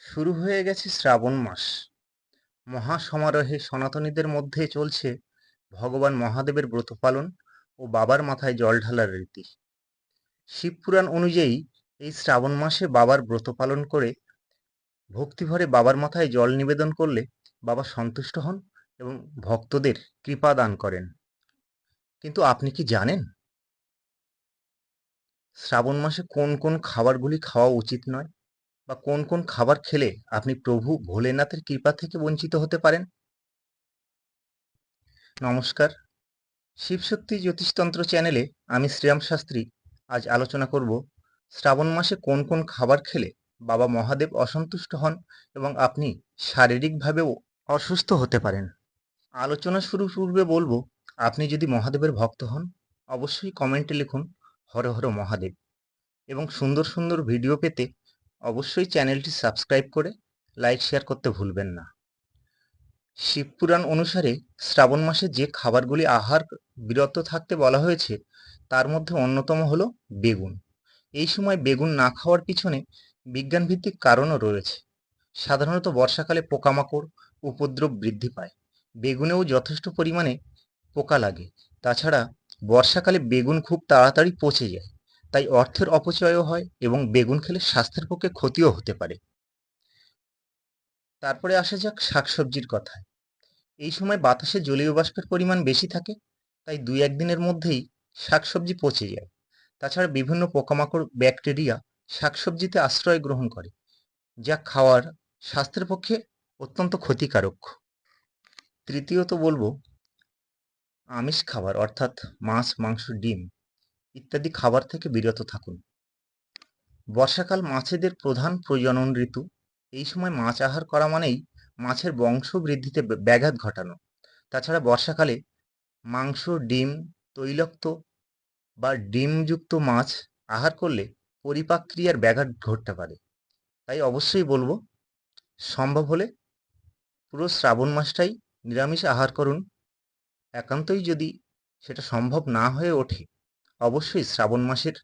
শুরু হয়ে গেছে শ্রাবণ মাস। মহাসমারোহে সনাতনীদের মধ্যে চলছে ভগবান মহাদেবের ব্রত পালন ও বাবার মাথায় জল ঢালার রীতি। শিবপুরাণ অনুযায়ী এই শ্রাবণ মাসে বাবার ব্রত পালন করে ভক্তিভরে বাবার মাথায় জল নিবেদন করলে বাবা সন্তুষ্ট হন এবং ভক্তদের কৃপা দান করেন। কিন্তু আপনি কি জানেন শ্রাবণ মাসে কোন কোন খাবারগুলি খাওয়া উচিত নয়, বা কোন কোন খাবার খেলে আপনি প্রভু ভোলেনাথের কৃপা থেকে বঞ্চিত হতে পারেন? নমস্কার, শিবশক্তি জ্যোতিষতন্ত্র চ্যানেলে আমি শ্রীরাম শাস্ত্রী আজ আলোচনা করব শ্রাবণ মাসে কোন কোন খাবার খেলে বাবা মহাদেব অসন্তুষ্ট হন এবং আপনি শারীরিকভাবেও অসুস্থ হতে পারেন। আলোচনা শুরুর পূর্বে বলবো, আপনি যদি মহাদেবের ভক্ত হন অবশ্যই কমেন্টে লিখুন হর হর মহাদেব, এবং সুন্দর সুন্দর ভিডিও পেতে অবশ্যই চ্যানেলটি সাবস্ক্রাইব করে লাইক শেয়ার করতে ভুলবেন না। শিবপুরাণ অনুসারে শ্রাবণ মাসে যে খাবারগুলি আহার বিরত থাকতে বলা হয়েছে তার মধ্যে অন্যতম হলো বেগুন। এই সময় বেগুন না খাওয়ার পিছনে বিজ্ঞানভিত্তিক কারণও রয়েছে। সাধারণত বর্ষাকালে পোকামাকড় উপদ্রব বৃদ্ধি পায়, বেগুনেও যথেষ্ট পরিমাণে পোকা লাগে। তাছাড়া বর্ষাকালে বেগুন খুব তাড়াতাড়ি পচে যায়, তাই অর্থের অপচয়ও হয় এবং বেগুন খেলে স্বাস্থ্যের পক্ষে ক্ষতিও হতে পারে। তারপরে আসা যাক শাকসবজির কথায়। এই সময় বাতাসে জলীয় বাষ্পের পরিমাণ বেশি থাকে, তাই ২-১ দিনের মধ্যেই শাকসবজি পচে যায়। তাছাড়া বিভিন্ন পোকামাকড় ব্যাকটেরিয়া শাকসবজিতে আশ্রয় গ্রহণ করে, যা খাওয়ার স্বাস্থ্যের পক্ষে অত্যন্ত ক্ষতিকারক। তৃতীয়ত বলবো, আমিষ খাবার অর্থাৎ মাছ, মাংস, ডিম ইত্যাদি খাবার থেকে বিরত থাকুন। বর্ষাকাল মাছেদের প্রধান প্রজনন ঋতু। এই সময় মাছ আহার করা মানেই মাছের বংশ বৃদ্ধিতে ব্যাঘাত ঘটানো। তাছাড়া বর্ষাকালে মাংস, ডিম, তৈলাক্ত বা ডিমযুক্ত মাছ আহার করলে পরিপাক ক্রিয়ার ব্যাঘাত ঘটতে পারে। তাই অবশ্যই বলবো, সম্ভব হলে পুরো শ্রাবণ মাসটাই নিরামিষ আহার করুন। একান্তই যদি সেটা সম্ভব না হয়ে ওঠে, অবশ্যই শ্রাবণ মাসের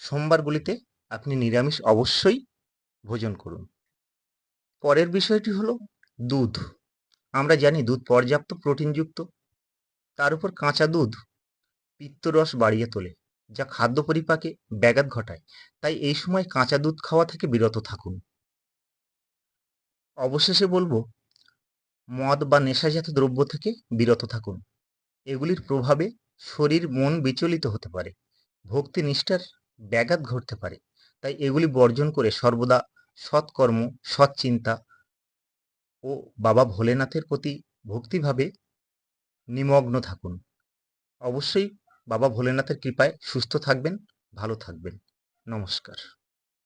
সোমবারগুলিতে আপনি নিরামিষ অবশ্যই ভোজন করুন। পরের বিষয়টি হলো দুধ। আমরা জানি দুধ পর্যাপ্ত প্রোটিনযুক্ত, তার উপর কাঁচা দুধ পিত্তরস বাড়িয়ে তোলে, যা খাদ্য পরিপাকে ব্যাঘাত ঘটায়। তাই এই সময় কাঁচা দুধ খাওয়া থেকে বিরত থাকুন। অবশেষে বলবো, মদ বা নেশাজাত দ্রব্য থেকে বিরত থাকুন। এগুলির প্রভাবে শরীর মন বিচলিত হতে পারে, ভক্তি নিষ্ঠার ব্যাঘাত ঘটতে পারে। তাই এগুলি বর্জন করে সর্বদা সৎকর্ম, সৎ চিন্তা ও বাবা ভোলেনাথের প্রতি ভক্তিভাবে নিমগ্ন থাকুন। অবশ্যই বাবা ভোলেনাথের কৃপায় সুস্থ থাকবেন, ভালো থাকবেন। নমস্কার।